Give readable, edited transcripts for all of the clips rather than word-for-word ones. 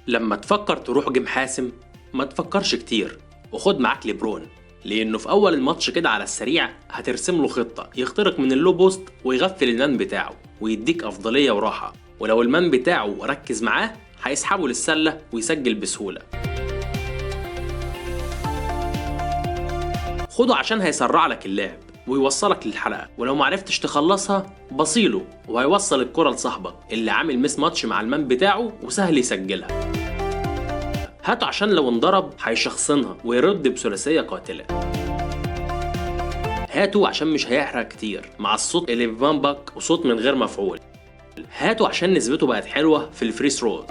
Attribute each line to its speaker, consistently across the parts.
Speaker 1: لما تفكر تروح جيم حاسم ما تفكرش كتير وخد معاك ليبرون، لانه في اول الماتش كده على السريع هترسم له خطة يخترق من اللو بوست ويغفل المان بتاعه ويديك افضلية وراحة، ولو المان بتاعه ركز معاه هيسحبه للسلة ويسجل بسهولة. خده عشان هيسرع لك اللعب ويوصلك للحلقة، ولو معرفتش تخلصها بصيله وهيوصل الكرة لصاحبك اللي عامل ميس ماتش مع المان بتاعه وسهل يسجلها. هاته عشان لو انضرب هيشخصنها ويرد بثلاثية قاتلة. هاته عشان مش هيحرق كتير مع الصوت اللي في فان باك وصوت من غير مفعول. هاته عشان نسبته بقت حلوة في الفري ثرو،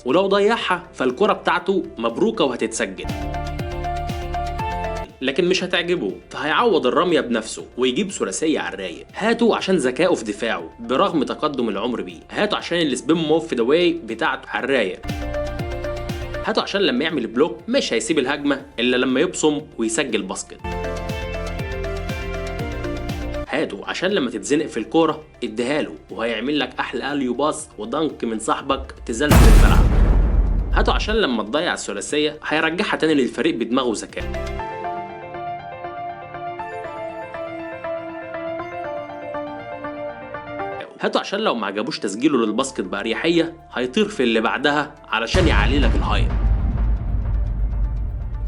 Speaker 1: ولو ضيعها فالكرة بتاعته مبروكة وهتتسجل، لكن مش هتعجبه فهيعوض الرمية بنفسه ويجيب ثلاثية على الرايق. هاته عشان ذكائه في دفاعه برغم تقدم العمر بيه. هاته عشان السبين موف ذا واي بتاعته على الرايق. هاته عشان لما يعمل بلوك مش هيسيب الهجمة إلا لما يبصم ويسجل باسكت. هاته عشان لما تتزنق في الكورة اديها له وهيعمل لك أحلى أليو باص ودنك من صاحبك تزلزل الملعب. هاته عشان لما تضيع الثلاثية هيرجعها تاني للفريق بدماغه وذكاء. هاته عشان لو ما عجبوش تسجيله للباسكت بأريحية هيطير في اللي بعدها علشان يعلي لك الهايب.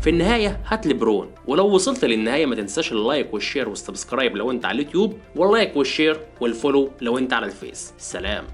Speaker 1: في النهاية هات ليبرون، ولو وصلت للنهاية ما تنساش اللايك والشير والسبسكرايب لو انت على اليوتيوب، واللايك والشير والفولو لو انت على الفيس. سلام.